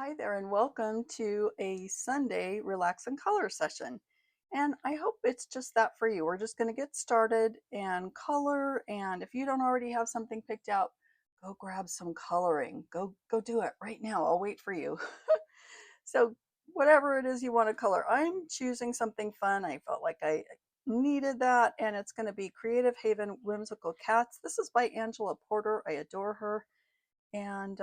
Hi there, and welcome to a Sunday relax and color session. And I hope it's just that for you. We're just going to get started and color. And if you don't already have something picked out, go grab some coloring. Go do it right now. I'll wait for you. So whatever it is you want to color, I'm choosing something fun. I felt like I needed that, and it's going to be Creative Haven Whimsical Cats. This is by Angela Porter. I adore her. And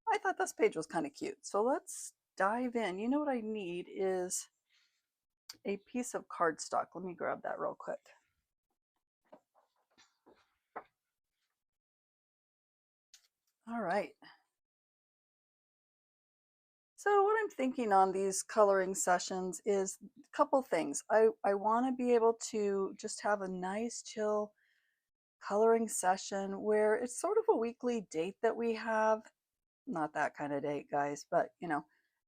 I thought this page was kind of cute. So let's dive in. You know what I need is a piece of cardstock. Let me grab that real quick. All right. So what I'm thinking on these coloring sessions is a couple things. I want to be able to just have a nice chill coloring session where it's sort of a weekly date that we have. Not that kind of date, guys, but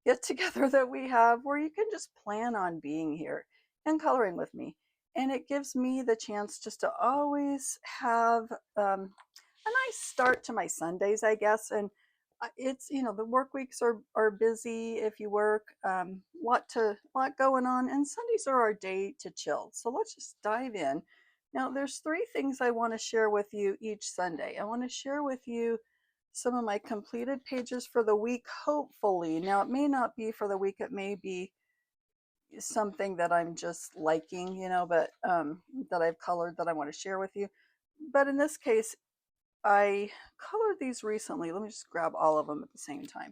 get together that we have where you can just plan on being here and coloring with me. And it gives me the chance just to always have a nice start to my Sundays, I guess. And it's, the work weeks are busy if you work, lot going on, and Sundays are our day to chill. So let's just dive in. Now, there's three things I want to share with you each Sunday. I want to share with you some of my completed pages for the week, hopefully. Now, it may not be for the week, it may be something that I'm just liking, but that I've colored that I want to share with you. But in this case, I colored these recently. Let me just grab all of them at the same time.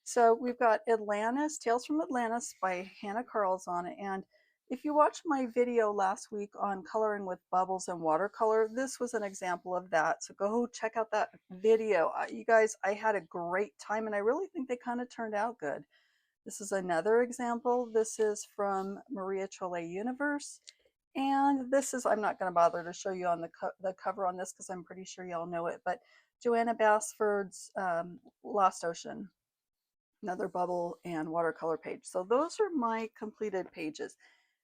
So we've got Atlantis, Tales from Atlantis by Hannah Carls on it. And if you watched my video last week on coloring with bubbles and watercolor, this was an example of that. So go check out that video. You guys, I had a great time, and I really think they kind of turned out good. This is another example. This is from Maria Chole Universe. And this is, I'm not going to bother to show you on the cover on this because I'm pretty sure y'all know it, but Joanna Basford's Lost Ocean, another bubble and watercolor page. So those are my completed pages.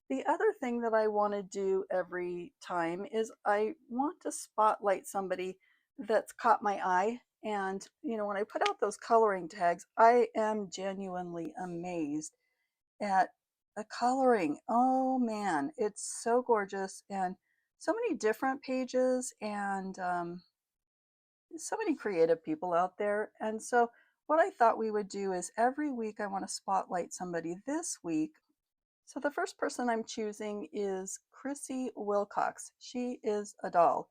The other thing that I want to do every time is I want to spotlight somebody that's caught my eye. And, when I put out those coloring tags, I am genuinely amazed at the coloring. Oh man, it's so gorgeous, and so many different pages, and so many creative people out there. And so what I thought we would do is every week I want to spotlight somebody. This week, so the first person I'm choosing is Chrissy Wilcox. She is a doll,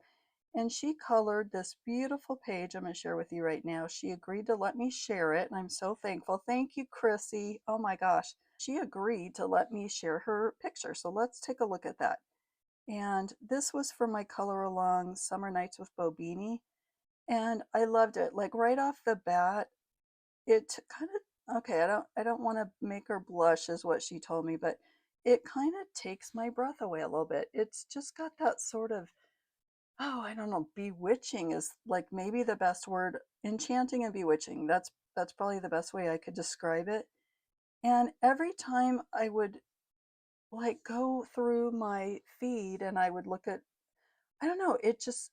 and she colored this beautiful page I'm going to share with you right now. She agreed to let me share it, and I'm so thankful. Thank you, Chrissy. Oh my gosh. She agreed to let me share her picture. So let's take a look at that. And this was for my color along Summer Nights with Bobini. And I loved it. Like right off the bat, it kind of, okay, I don't want to make her blush is what she told me, but it kind of takes my breath away a little bit. It's just got that sort of, oh, I don't know, bewitching is like maybe the best word. Enchanting and bewitching. That's probably the best way I could describe it. And every time I would like go through my feed and I would look at, I don't know, it just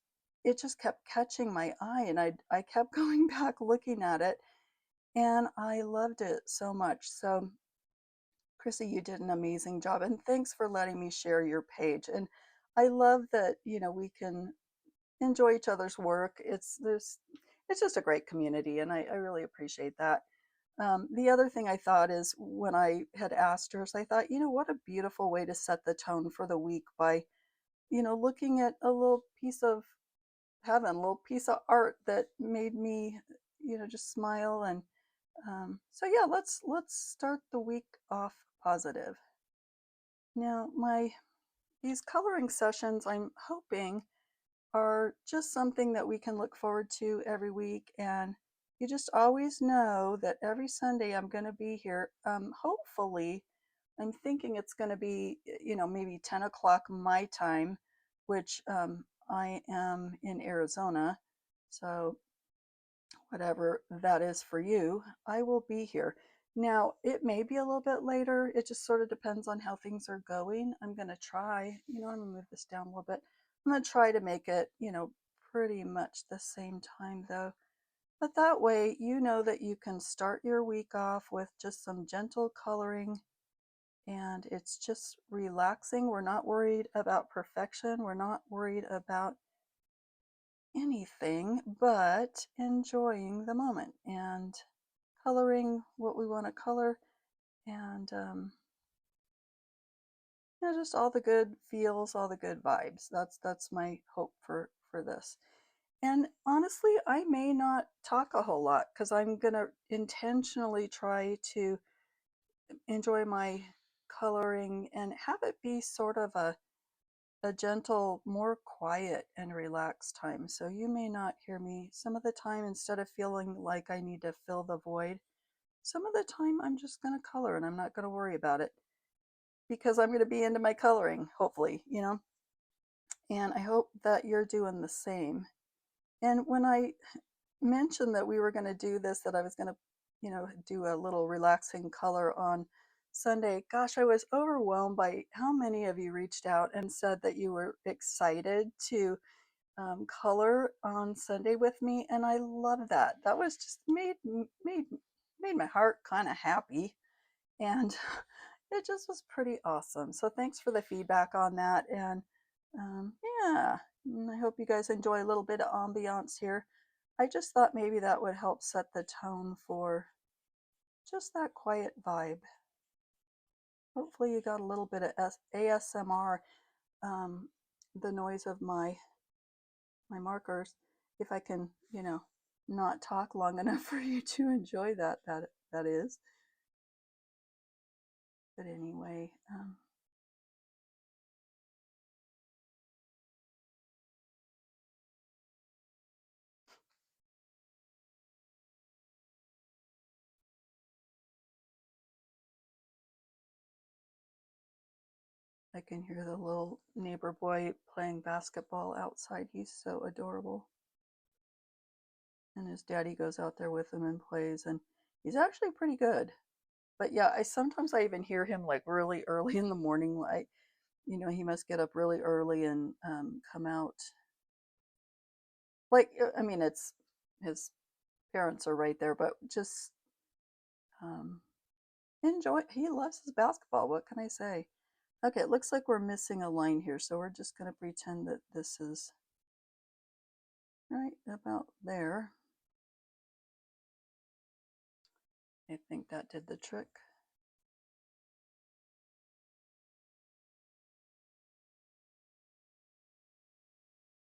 kept catching my eye, and I kept going back looking at it, and I loved it so much. So Chrissy, you did an amazing job, and thanks for letting me share your page. And I love that, we can enjoy each other's work. It's just a great community, and I really appreciate that. The other thing I thought is when I had asked her, so I thought, what a beautiful way to set the tone for the week by, looking at a little piece of heaven, a little piece of art that made me, just smile. And so yeah, let's start the week off positive. Now, these coloring sessions, I'm hoping are just something that we can look forward to every week. And you just always know that every Sunday I'm going to be here. Hopefully, I'm thinking it's going to be, maybe 10 o'clock my time, which I am in Arizona. So, whatever that is for you, I will be here. Now, it may be a little bit later. It just sort of depends on how things are going. I'm going to try, I'm going to move this down a little bit. I'm going to try to make it, pretty much the same time though. But that way, you know that you can start your week off with just some gentle coloring, and it's just relaxing. We're not worried about perfection. We're not worried about anything but enjoying the moment and coloring what we want to color, and just all the good feels, all the good vibes. That's my hope for this. And honestly, I may not talk a whole lot because I'm gonna intentionally try to enjoy my coloring and have it be sort of a gentle, more quiet and relaxed time. So you may not hear me some of the time. Instead of feeling like I need to fill the void, some of the time I'm just going to color and I'm not going to worry about it because I'm going to be into my coloring, hopefully, and I hope that you're doing the same. And when I mentioned that we were going to do this, that I was going to, do a little relaxing color on Sunday, gosh, I was overwhelmed by how many of you reached out and said that you were excited to color on Sunday with me, and I love that. That was just made my heart kind of happy, and it just was pretty awesome. So thanks for the feedback on that, and yeah, and I hope you guys enjoy a little bit of ambiance here. I just thought maybe that would help set the tone for just that quiet vibe. Hopefully you got a little bit of ASMR, um, the noise of my markers, if I can, not talk long enough for you to enjoy that is. But anyway, I can hear the little neighbor boy playing basketball outside. He's so adorable. And his daddy goes out there with him and plays, and he's actually pretty good. But yeah, I even hear him like really early in the morning. Like, he must get up really early and come out. Like, I mean, it's his parents are right there, but just um, enjoy. He loves his basketball. What can I say? Okay, it looks like we're missing a line here, so we're just going to pretend that this is right about there. I think that did the trick.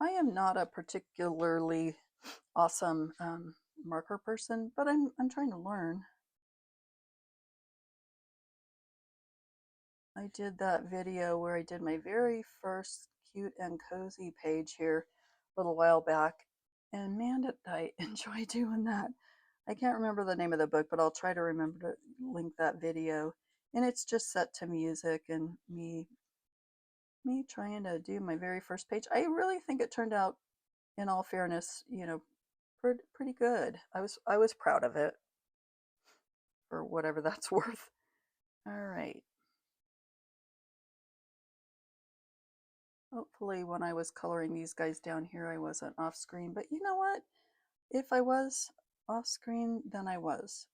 I am not a particularly awesome marker person, but I'm trying to learn. I did that video where I did my very first cute and cozy page here a little while back, and man, did I enjoy doing that. I can't remember the name of the book, but I'll try to remember to link that video. And it's just set to music and me trying to do my very first page. I really think it turned out, in all fairness, pretty good. I was proud of it, for whatever that's worth. All right. Hopefully when I was coloring these guys down here, I wasn't off screen. But you know what? If I was off screen, then I was.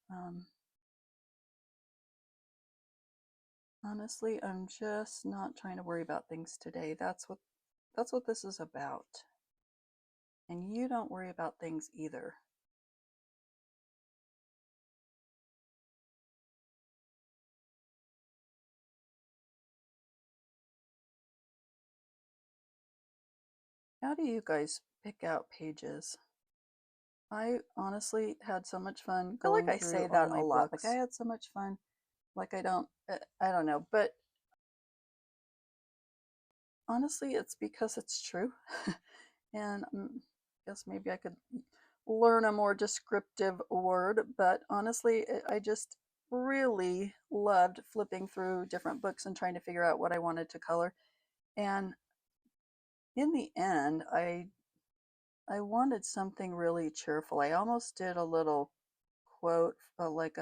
Honestly, I'm just not trying to worry about things today. That's what this is about. And you don't worry about things either. How do you guys pick out pages? I honestly had so much fun going through. I say that a lot. Like, I had so much fun. Like, I don't know. But honestly, it's because it's true. And I guess maybe I could learn a more descriptive word. But honestly, I just really loved flipping through different books and trying to figure out what I wanted to color. And in the end, I wanted something really cheerful. I almost did a little quote, like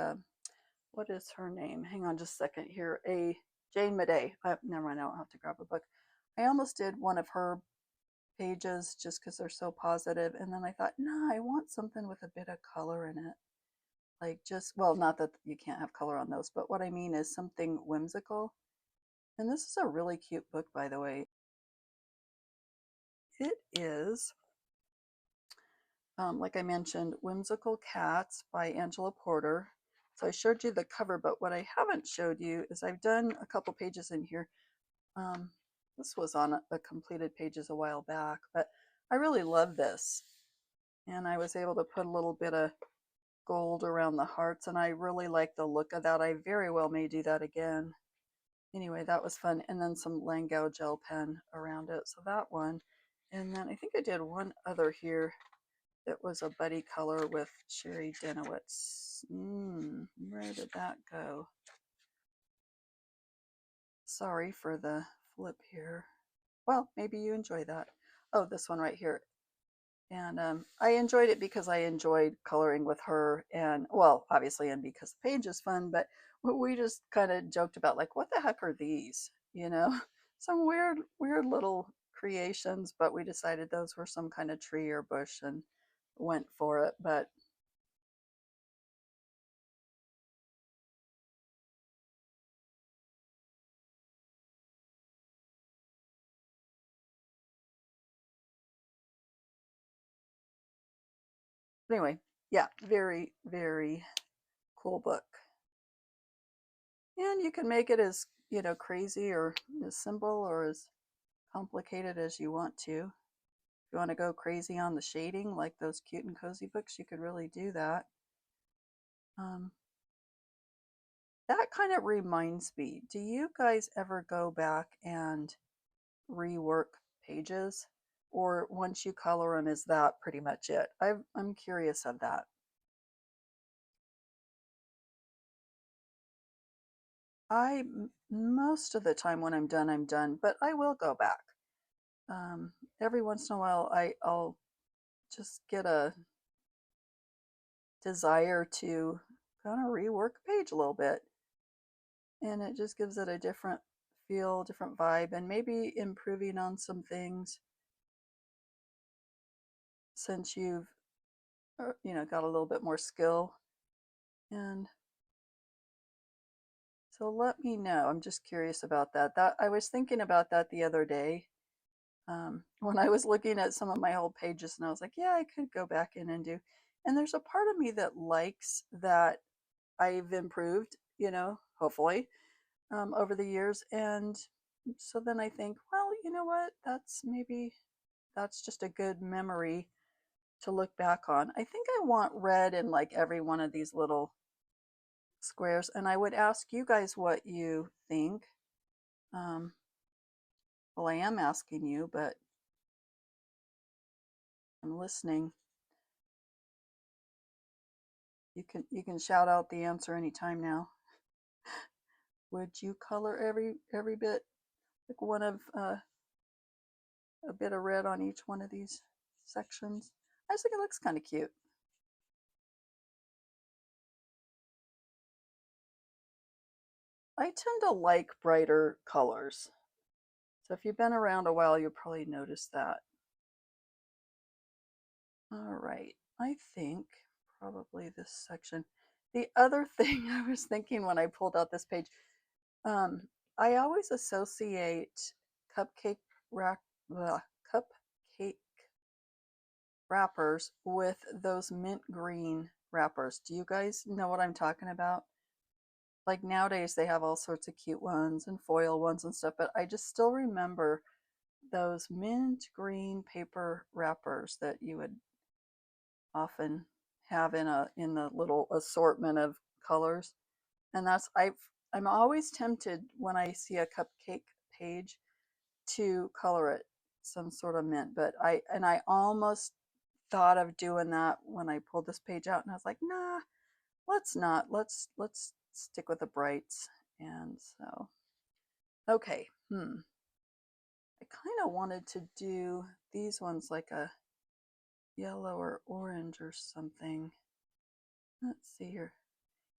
what is her name? Hang on just a second here. A Jane Madej. Never mind, I don't have to grab a book. I almost did one of her pages just because they're so positive. And then I thought, no, I want something with a bit of color in it. Like just, well, not that you can't have color on those, but what I mean is something whimsical. And this is a really cute book, by the way. It is, like I mentioned, Whimsical Cats by Angela Porter. So I showed you the cover, but what I haven't showed you is I've done a couple pages in here. Um, this was on the completed pages a while back, but I really love this. And I was able to put a little bit of gold around the hearts, and I really like the look of that. I very well may do that again. Anyway, that was fun. And then some Langau gel pen around it. So that one. And then I think I did one other here that was a buddy color with Sherry Denowitz. Where did that go? Sorry for the flip here. Well, maybe you enjoy that. Oh, this one right here. And I enjoyed it because I enjoyed coloring with her, and well, obviously, and because the page is fun, but we just kind of joked about like, what the heck are these? You know, some weird little creations, but we decided those were some kind of tree or bush and went for it. But anyway, yeah, very cool book. And you can make it as, you know, crazy or as simple or as complicated as you want to. If you want to go crazy on the shading, like those cute and cozy books, you could really do that. Um, that kind of reminds me, do you guys ever go back and rework pages? Or once you color them, is that pretty much it? I'm curious of that. Most of the time when I'm done, but I will go back. Every once in a while, I'll just get a desire to kind of rework a page a little bit, and it just gives it a different feel, different vibe, and maybe improving on some things since you've you know, got a little bit more skill. And so let me know. I'm just curious about that. That I was thinking about that the other day when I was looking at some of my old pages, and I was like, yeah, I could go back in and do. And there's a part of me that likes that I've improved, you know, hopefully, over the years. And so then I think, well, you know what? That's just a good memory to look back on. I think I want red in like every one of these little squares, and I would ask you guys what you think. Um, well, I am asking you, but I'm listening. You can shout out the answer anytime now. Would you color every bit, like one of a bit of red on each one of these sections? I just think it looks kind of cute. I tend to like brighter colors. So if you've been around a while, you'll probably notice that. All right, I think probably this section. The other thing I was thinking when I pulled out this page, um, I always associate cupcake rack, cupcake wrappers with those mint green wrappers. Do you guys know what I'm talking about? Like nowadays they have all sorts of cute ones and foil ones and stuff, but I just still remember those mint green paper wrappers that you would often have in the little assortment of colors. And I'm always tempted when I see a cupcake page to color it some sort of mint, but I almost thought of doing that when I pulled this page out, and I was like, nah, let's not. Let's stick with the brights. And so, okay, I kind of wanted to do these ones like a yellow or orange or something. Let's see here.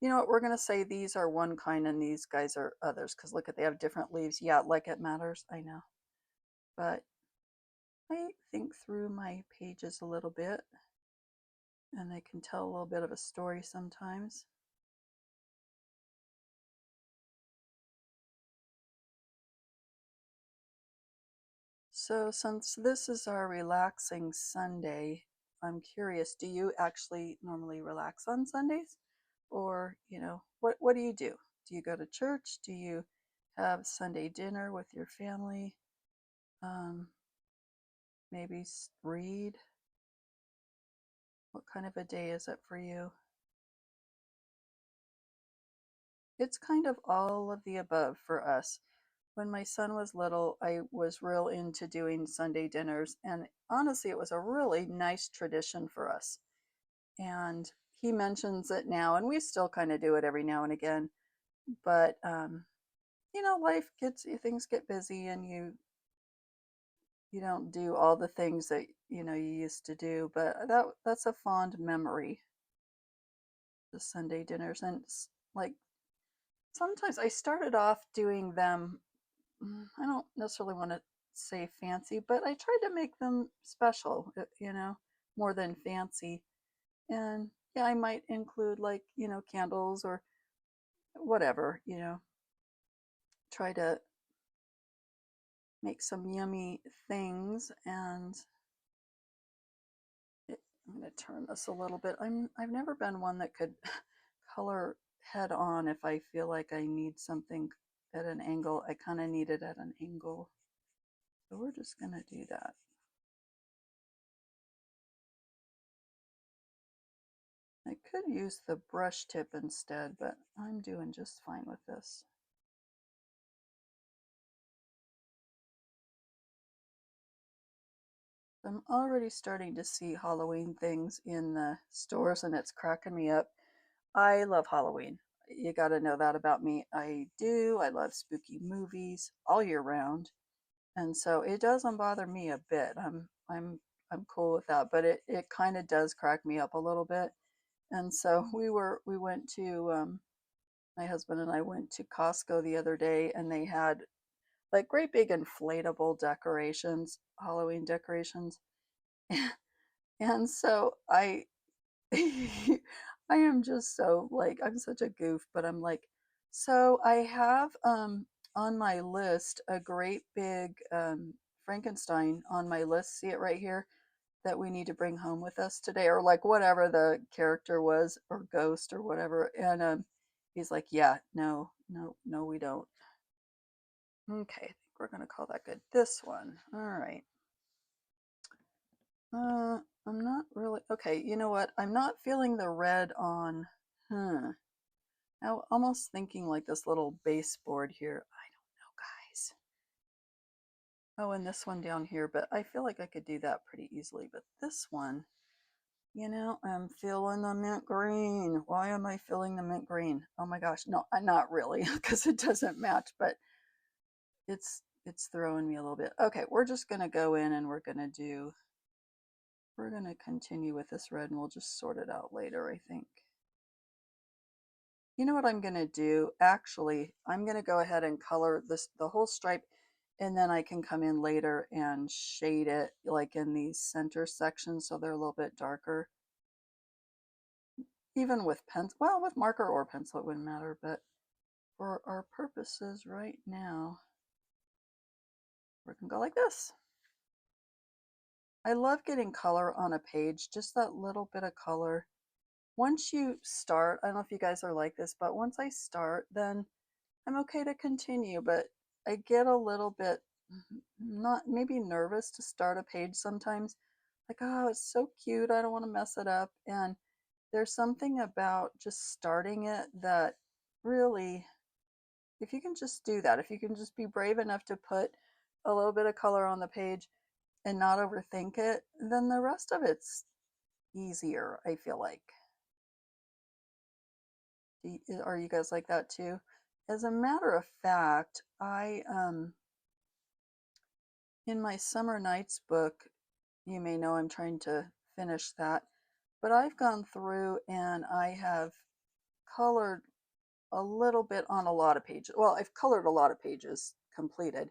You know what? We're going to say these are one kind and these guys are others because look at they have different leaves. Yeah, like it matters. I know. But I think through my pages a little bit, and they can tell a little bit of a story sometimes. So since this is our relaxing Sunday, I'm curious, do you actually normally relax on Sundays? Or, what do you do? Do you go to church? Do you have Sunday dinner with your family? Um, maybe read? What kind of a day is it for you? It's kind of all of the above for us. When my son was little, I was real into doing Sunday dinners, and honestly, it was a really nice tradition for us. And he mentions it now, and we still kind of do it every now and again. But life gets things get busy, and you don't do all the things that you used to do. But that's a fond memory, the Sunday dinners, and like sometimes I started off doing them. I don't necessarily want to say fancy, but I tried to make them special, more than fancy. And yeah, I might include like, candles or whatever, try to make some yummy things. And I'm going to turn this a little bit. I've never been one that could color head on if I feel like I need something at an angle. I kind of need it at an angle. So we're just going to do that. I could use the brush tip instead, but I'm doing just fine with this. I'm already starting to see Halloween things in the stores, and it's cracking me up. I love Halloween. You got to know that about me. I do. I love spooky movies all year round, and so it doesn't bother me a bit. I'm cool with that, but it kind of does crack me up a little bit. And so we went to my husband and I went to Costco the other day, and they had like great big inflatable decorations, Halloween decorations. And so I am just so like I'm such a goof, but I'm like, so I have on my list a great big Frankenstein on my list. See it right here that we need to bring home with us today, or like whatever the character was, or ghost or whatever. And he's like, yeah, no, no, no, we don't. Okay, I think we're gonna call that good. This one. All right. I'm not really okay. You know what? I'm not feeling the red on. Huh. Now, almost thinking like this little baseboard here. I don't know, guys. Oh, and this one down here, but I feel like I could do that pretty easily. But this one, I'm feeling the mint green. Why am I feeling the mint green? Oh my gosh, no, not really, because it doesn't match. But it's throwing me a little bit. Okay, we're just gonna go in and we're gonna continue with this red, and we'll just sort it out later, I think. You know what I'm gonna do? Actually, I'm gonna go ahead and color the whole stripe, and then I can come in later and shade it like in these center sections so they're a little bit darker. Even with pencil, well, with marker or pencil, it wouldn't matter, but for our purposes right now, we're gonna go like this. I love getting color on a page, just that little bit of color. Once you start, I don't know if you guys are like this, but once I start, then I'm okay to continue, but I get a little bit not maybe nervous to start a page sometimes. Like, oh, it's so cute. I don't want to mess it up. And there's something about just starting it that really, if you can just do that, if you can just be brave enough to put a little bit of color on the page and not overthink it, then the rest of it's easier, I feel like. Are you guys like that too? As a matter of fact, I in my Summer Nights book, you may know I'm trying to finish that, but I've gone through and I have colored a little bit on a lot of pages. Well, I've colored a lot of pages completed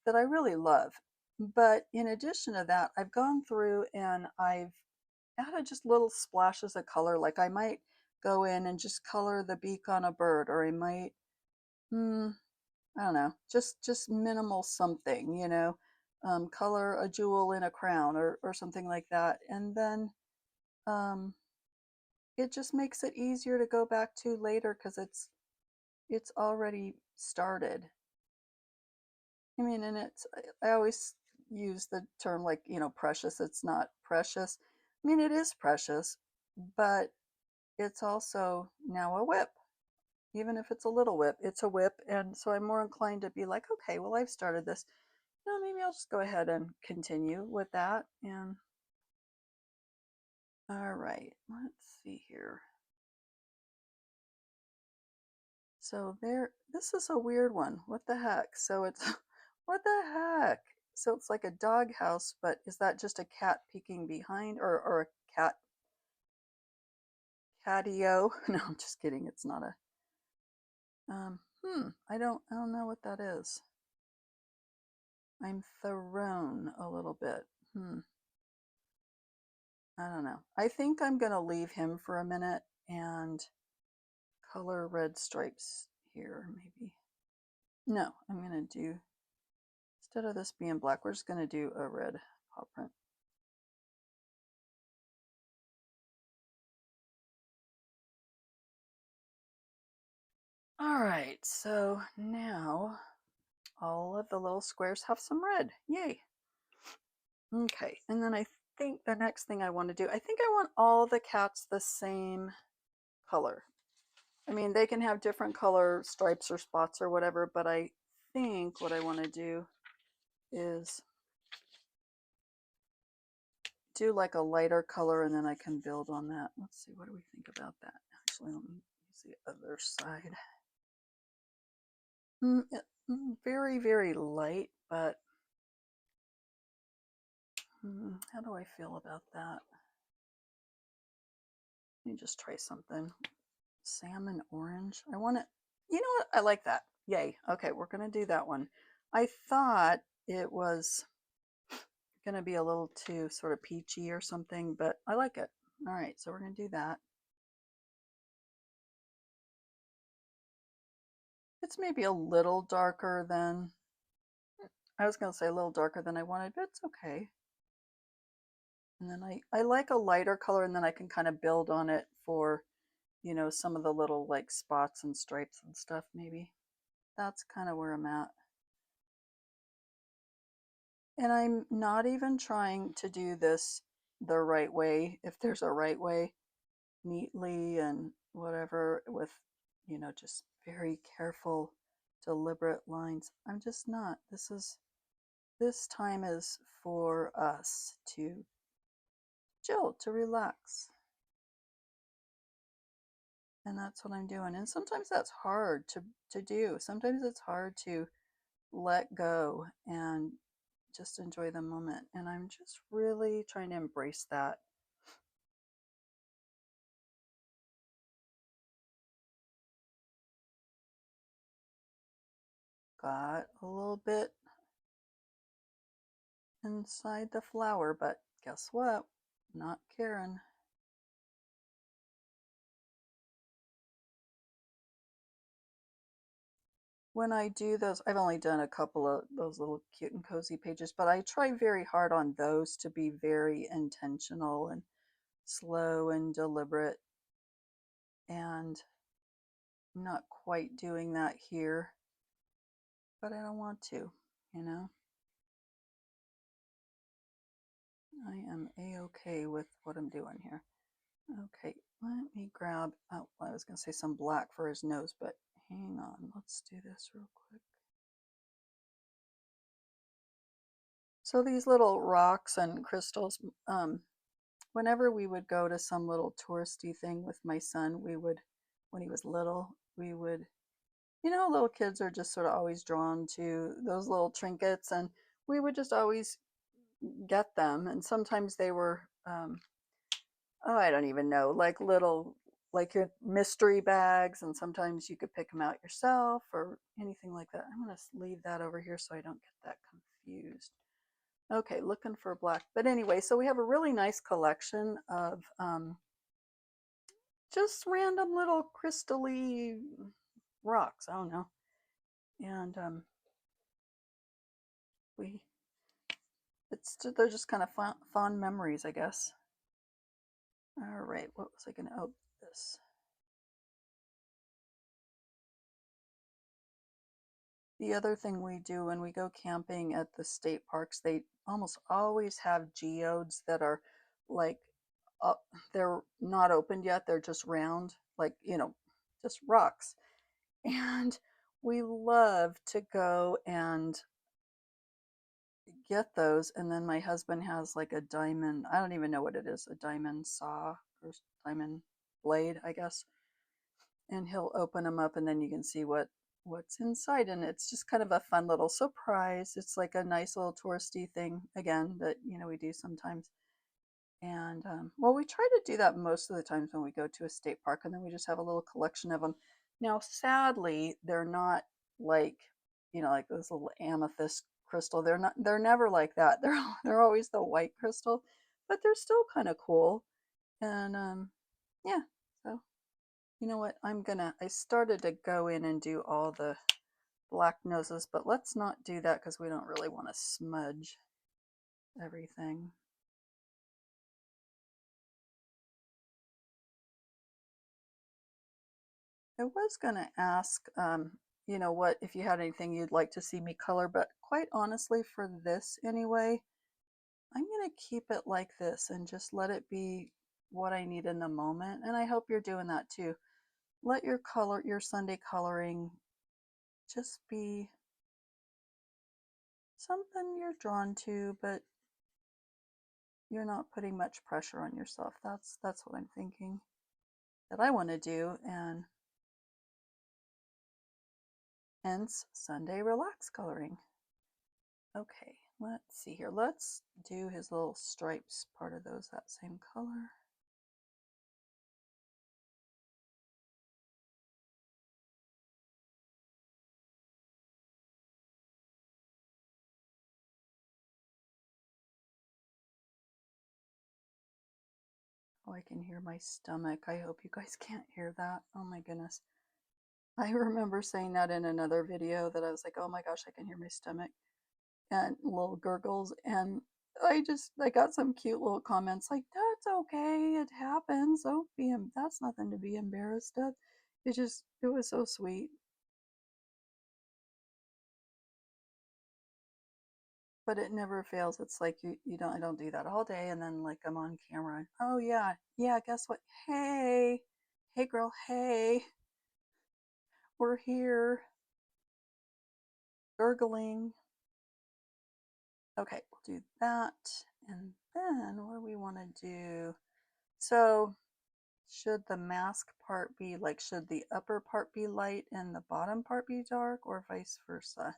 that I really love. But in addition to that, I've gone through and I've added just little splashes of color. Like I might go in and just color the beak on a bird, or I might, hmm, I don't know, just minimal something, color a jewel in a crown or something like that. And then um, it just makes it easier to go back to later because it's already started. I mean, and I always use the term like, precious. It's not precious. I mean, it is precious, but it's also now a whip. Even if it's a little whip, it's a whip. And so I'm more inclined to be like, okay, well, I've started this. Maybe I'll just go ahead and continue with that. And all right, let's see here. So this is a weird one. What the heck? So it's, what the heck? So it's like a dog house, but is that just a cat peeking behind or a catio? No, I'm just kidding. It's not a, I don't know what that is. I'm thrown a little bit. I don't know. I think I'm going to leave him for a minute and color red stripes here, maybe. No, I'm going to do, instead of this being black, we're just going to do a red paw print. All right, so now all of the little squares have some red. Yay. Okay, and then I think the next thing I want to do, I think I want all the cats the same color. I mean, they can have different color stripes or spots or whatever, but I think what I want to do is do like a lighter color and then I can build on that. Let's see, what do we think about that? Actually, let me use the other side. Very, very light, but how do I feel about that? Let me just try something. Salmon orange. I want it, you know what? I like that. Yay. Okay, we're going to do that one. I thought it was going to be a little too sort of peachy or something, but I like it. All right, so we're going to do that. It's maybe a little darker than, I was going to say a little darker than I wanted, but it's okay. And then I like a lighter color, and then I can kind of build on it for, some of the little like spots and stripes and stuff maybe. That's kind of where I'm at. And I'm not even trying to do this the right way, if there's a right way, neatly and whatever, with, just very careful, deliberate lines. I'm just not. This time is for us to chill, to relax. And that's what I'm doing. And sometimes that's hard to do. Sometimes it's hard to let go and just enjoy the moment. And I'm just really trying to embrace that. Got a little bit inside the flower, but guess what? Not caring. When I do those, I've only done a couple of those little cute and cozy pages, but I try very hard on those to be very intentional and slow and deliberate. And I'm not quite doing that here, but I don't want to, you know? I am a-okay with what I'm doing here. Okay, let me grab, oh, I was going to say some black for his nose, but hang on, let's do this real quick. So these little rocks and crystals, whenever we would go to some little touristy thing with my son, we would, when he was little, we would, little kids are just sort of always drawn to those little trinkets, and we would just always get them. And sometimes they were, oh, I don't even know, like little, like your mystery bags, and sometimes you could pick them out yourself or anything like that. I'm going to leave that over here so I don't get that confused. Okay, looking for black. But anyway, so we have a really nice collection of just random little crystally rocks. I don't know. And we they're just kind of fond memories, I guess. All right, what was I going to? Oh, this. The other thing we do when we go camping at the state parks, they almost always have geodes that are like up, they're not opened yet. They're just round, like, just rocks. And we love to go and get those. And then my husband has like a diamond, I don't even know what it is, a diamond saw or diamond blade, I guess. And he'll open them up and then you can see what's inside, and it's just kind of a fun little surprise. It's like a nice little touristy thing again that we do sometimes. And well, we try to do that most of the times when we go to a state park, and then we just have a little collection of them. Now sadly they're not like like this little amethyst crystal. They're never like that. They're always the white crystal, but they're still kind of cool. And yeah, so you know what? I started to go in and do all the black noses, but let's not do that because we don't really want to smudge everything. I was going to ask, what if you had anything you'd like to see me color, but quite honestly, for this anyway, I'm going to keep it like this and just let it be what I need in the moment. And I hope you're doing that too. Let your Sunday coloring just be something you're drawn to, but you're not putting much pressure on yourself. That's what I'm thinking that I want to do, and hence Sunday relax coloring. Okay, let's see here. Let's do his little stripes, part of those that same color. Oh, I can hear my stomach. I hope you guys can't hear that. Oh my goodness. I remember saying that in another video that I was like, oh my gosh, I can hear my stomach and little gurgles. And I got some cute little comments like, that's okay, it happens. Don't be, that's nothing to be embarrassed of. It was so sweet. But it never fails. It's like I don't do that all day, and then like I'm on camera and, oh yeah, yeah, guess what? Hey girl, hey, we're here, gurgling. Okay, we'll do that. And then what do we want to do? So should the mask part be like, should the upper part be light and the bottom part be dark, or vice versa?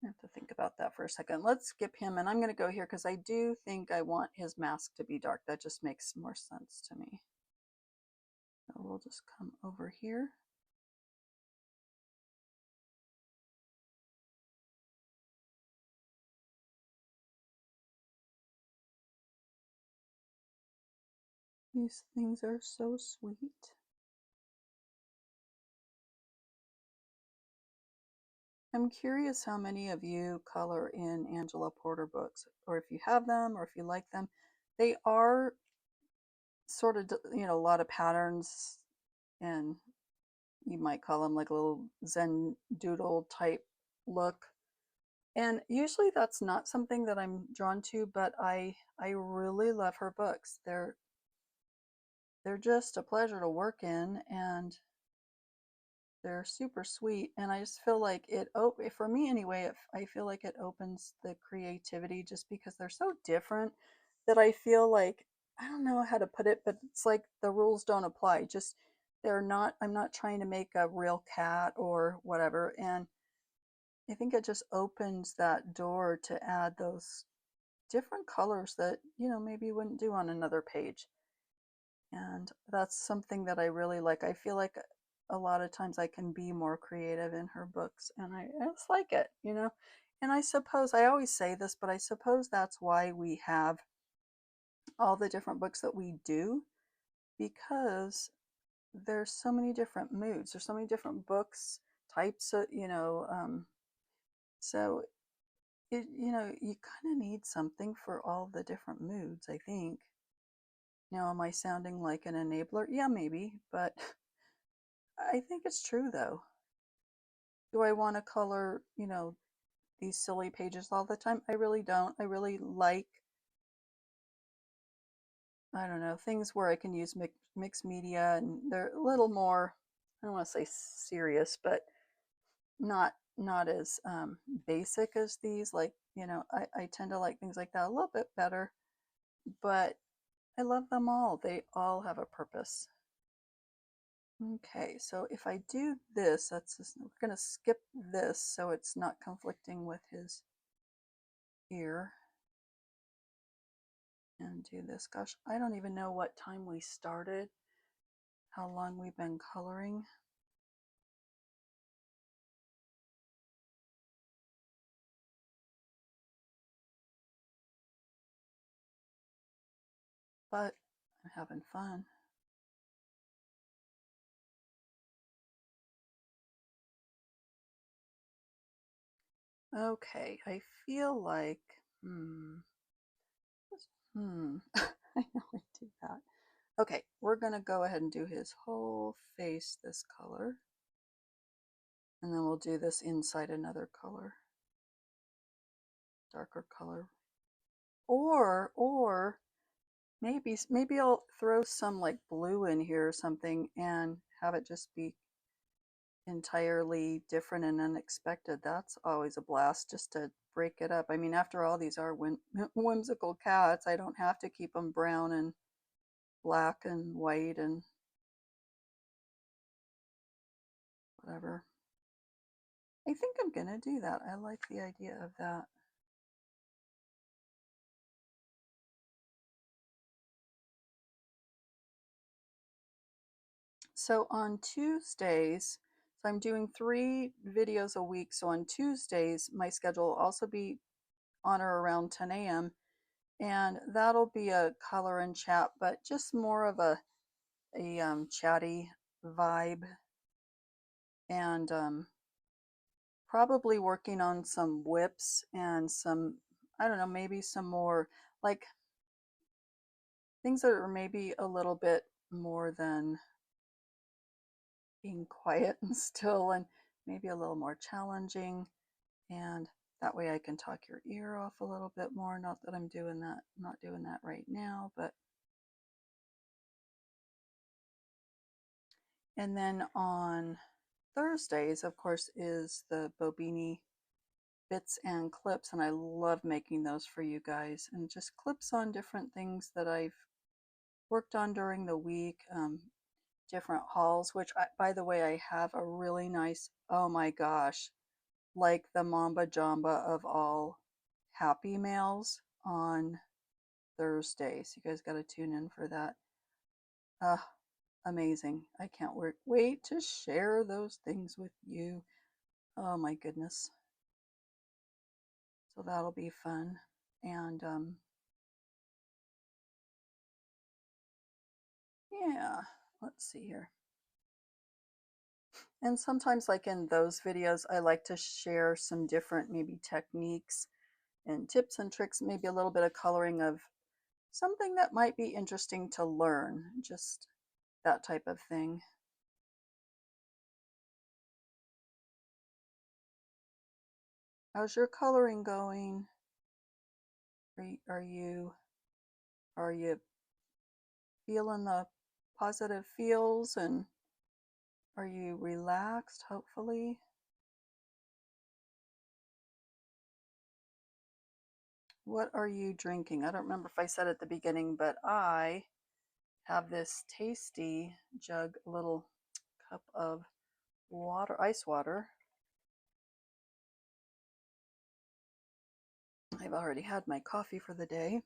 I have to think about that for a second. Let's skip him, and I'm going to go here because I do think I want his mask to be dark. That just makes more sense to me. So we'll just come over here. These things are so sweet. I'm curious how many of you color in Angela Porter books, or if you have them, or if you like them. They are sort of, a lot of patterns, and you might call them like a little Zen doodle type look. And usually that's not something that I'm drawn to, but I really love her books. They're just a pleasure to work in, and they're super sweet. And I just feel like for me anyway, I feel like it opens the creativity just because they're so different that I feel like, I don't know how to put it, but it's like the rules don't apply. Just I'm not trying to make a real cat or whatever. And I think it just opens that door to add those different colors that, maybe you wouldn't do on another page. And that's something that I really like. I feel like a lot of times I can be more creative in her books, and I just like it. And I suppose, I always say this, but I suppose that's why we have all the different books that we do, because there's so many different moods. There's so many different books, types of, so you kind of need something for all the different moods, I think. Now, am I sounding like an enabler? Yeah, maybe, but I think it's true though. Do I want to color, these silly pages all the time? I really don't. I really like, I don't know, things where I can use mixed media, and they're a little more, I don't want to say serious, but not as basic as these. Like, I tend to like things like that a little bit better, but I love them all. They all have a purpose. Okay, so if I do this, we're going to skip this so it's not conflicting with his ear, and do this. Gosh, I don't even know what time we started, how long we've been coloring. But I'm having fun. Okay, I feel like, I know I do that. Okay, we're gonna go ahead and do his whole face this color. And then we'll do this inside another color, darker color. Or maybe I'll throw some like blue in here or something and have it just be entirely different and unexpected. That's always a blast, just to break it up. I mean, after all, these are whimsical cats. I don't have to keep them brown and black and white and whatever. I think I'm gonna do that. I like the idea of that. So on Tuesdays, so I'm doing 3 videos a week. So on Tuesdays, my schedule will also be on or around 10 a.m. And that'll be a color and chat, but just more of a chatty vibe, and probably working on some whips and some, I don't know, maybe some more like things that are maybe a little bit more than being quiet and still, and maybe a little more challenging. And that way I can talk your ear off a little bit more. Not that I'm doing that, not doing that right now, but. And then on Thursdays, of course, is the Bobini bits and clips, and I love making those for you guys, and just clips on different things that I've worked on during the week, different hauls, which by the way, I have a really nice, oh my gosh, like the Mamba Jamba of all happy mails on Thursday. So you guys got to tune in for that. Amazing. I can't wait to share those things with you. Oh my goodness. So that'll be fun. And yeah, let's see here. And sometimes, like in those videos, I like to share some different maybe techniques and tips and tricks, maybe a little bit of coloring of something that might be interesting to learn, just that type of thing. How's your coloring going? Are you feeling the positive feels, and are you relaxed, hopefully? What are you drinking? I don't remember if I said at the beginning, but I have this tasty jug, little cup of water, ice water. I've already had my coffee for the day.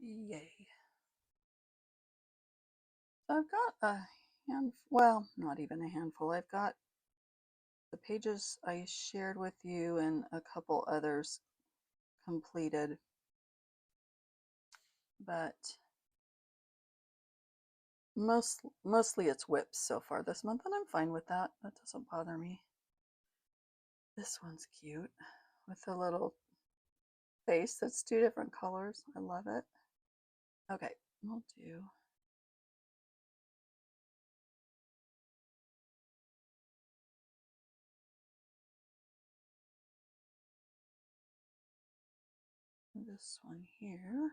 Yay. So I've got a well, not even a handful. I've got the pages I shared with you and a couple others completed, but mostly it's whips so far this month, and I'm fine with that. That doesn't bother me. This one's cute with a little face that's two different colors. I love it. Okay, we'll do this one here.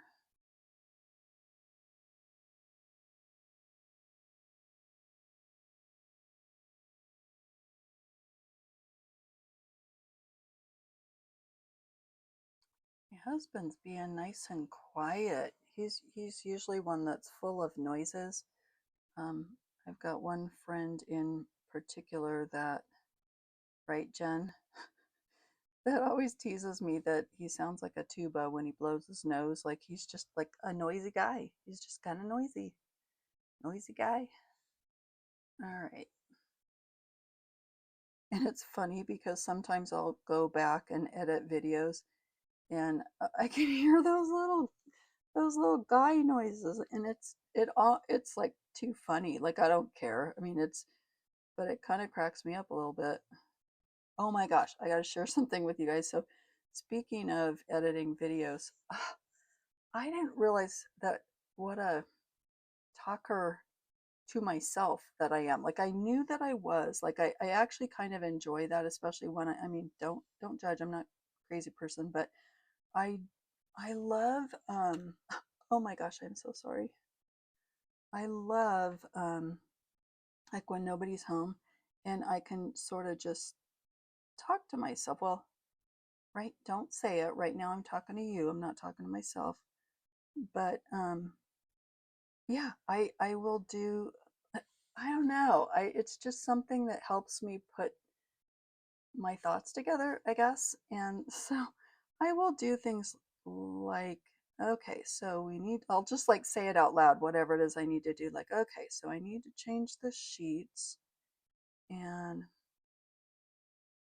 My husband's being nice and quiet. He's usually one that's full of noises. Um, I've got one friend in particular that, right, Jen, that always teases me that he sounds like a tuba when he blows his nose. Like he's just like a noisy guy. He's just kind of noisy. Noisy guy. All right. And it's funny because sometimes I'll go back and edit videos and I can hear those little guy noises, and it's like too funny. Like I don't care. I mean, but it kind of cracks me up a little bit. Oh my gosh, I got to share something with you guys. So speaking of editing videos, I didn't realize that what a talker to myself that I am. Like I knew that I was. Like I actually kind of enjoy that, especially when I mean, don't judge. I'm not a crazy person, but I I love oh my gosh, I'm so sorry. I love like when nobody's home and I can sort of just talk to myself. Well, right, don't say it. Right now I'm talking to you. I'm not talking to myself. But yeah, I will do I don't know. It's just something that helps me put my thoughts together, I guess. And so I will do things like, okay, so I'll just like say it out loud, whatever it is I need to do. Like, okay, so I need to change the sheets. And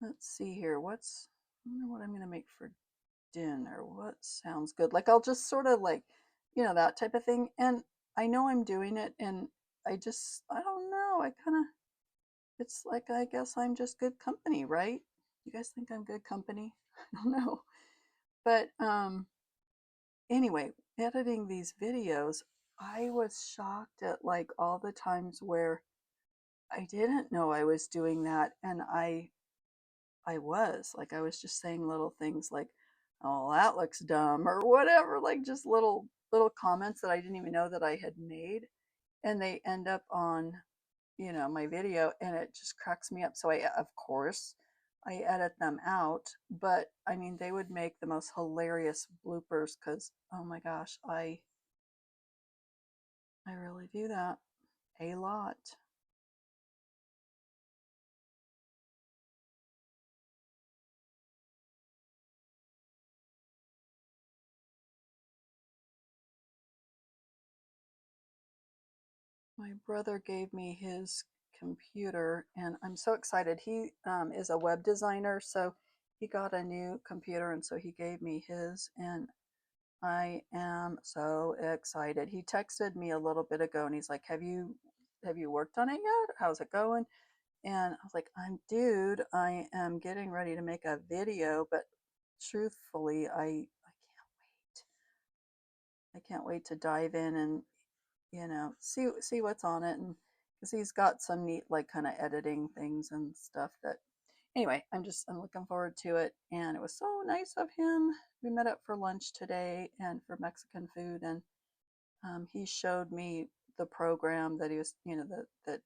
let's see here. I wonder what I'm going to make for dinner. What sounds good? Like, I'll just sort of like, that type of thing. And I know I'm doing it. And I don't know. It's like, I guess I'm just good company, right? You guys think I'm good company? I don't know. But anyway, editing these videos, I was shocked at like all the times where I didn't know I was doing that, and I was just saying little things like, "Oh, that looks dumb," or whatever, like just little comments that I didn't even know that I had made, and they end up on my video, and it just cracks me up. So of course I edit them out, but I mean they would make the most hilarious bloopers because oh my gosh, I really do that a lot. My brother gave me his computer, and I'm so excited. He is a web designer, so he got a new computer, and so he gave me his, and I am so excited. He texted me a little bit ago, and he's like, "Have you worked on it yet? How's it going?" And I was like, dude, I am getting ready to make a video, but truthfully, I can't wait to dive in and see what's on it, and because he's got some neat like kind of editing things and stuff that anyway I'm looking forward to it. And it was so nice of him. We met up for lunch today and for Mexican food, and he showed me the program that he was that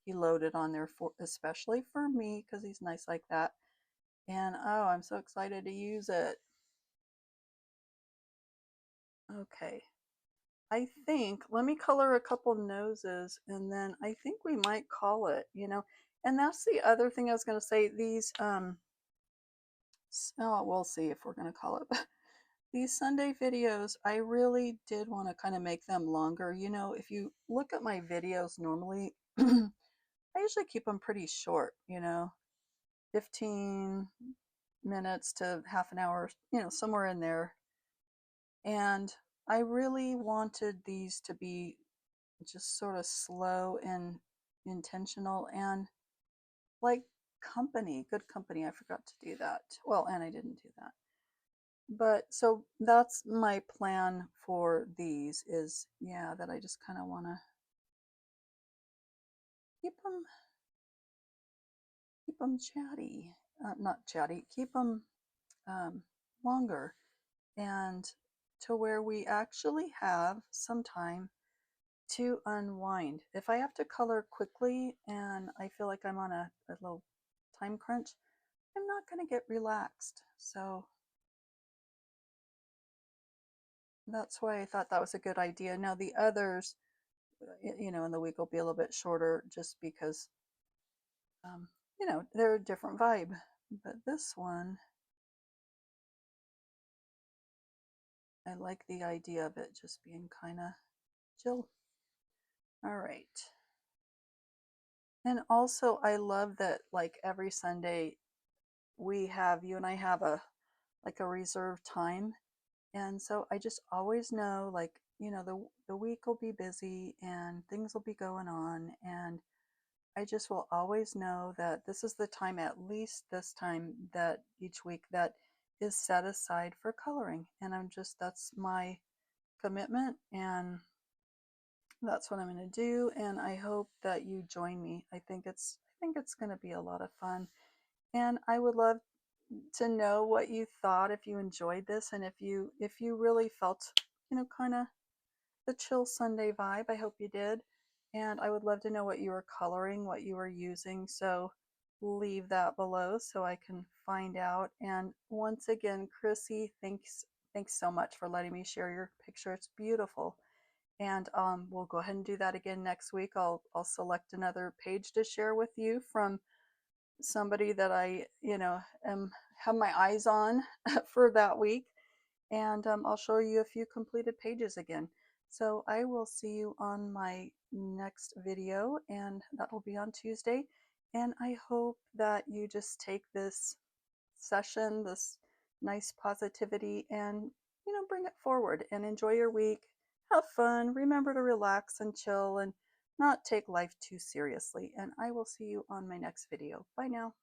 he loaded on there for especially for me because he's nice like that. And oh, I'm so excited to use it. Okay, I think, let me color a couple noses and then I think we might call it. And that's the other thing I was going to say. These, oh, we'll see if we're going to call it. These Sunday videos, I really did want to kind of make them longer. You know, if you look at my videos normally, I usually keep them pretty short, 15 minutes to half an hour, somewhere in there. And I really wanted these to be just sort of slow and intentional and like company, good company. I forgot to do that. Well, and I didn't do that. But so that's my plan for these is, yeah, that I just kind of want to keep them chatty, not chatty, keep them um, longer, and to where we actually have some time to unwind. If I have to color quickly and I feel like I'm on a little time crunch, I'm not going to get relaxed. So that's why I thought that was a good idea. Now the others, in the week will be a little bit shorter just because, they're a different vibe. But this one, I like the idea of it just being kind of chill. All right. And also, I love that like every Sunday you and I have a reserved time. And so I just always know like, the week will be busy and things will be going on. And I just will always know that this is the time, at least this time that each week that is set aside for coloring. And that's my commitment. And that's what I'm going to do, and I hope that you join me. I think it's going to be a lot of fun, and I would love to know what you thought, if you enjoyed this, and if you really felt, kind of the chill Sunday vibe. I hope you did, and I would love to know what you were coloring, what you were using. So leave that below so I can find out. And once again, Chrissy, thanks so much for letting me share your picture. It's beautiful. And we'll go ahead and do that again next week. I'll select another page to share with you from somebody that I have my eyes on for that week, and I'll show you a few completed pages again. So I will see you on my next video, and that will be on Tuesday. And I hope that you just take this session, this nice positivity, and bring it forward and enjoy your week. Have fun. Remember to relax and chill and not take life too seriously. And I will see you on my next video. Bye now.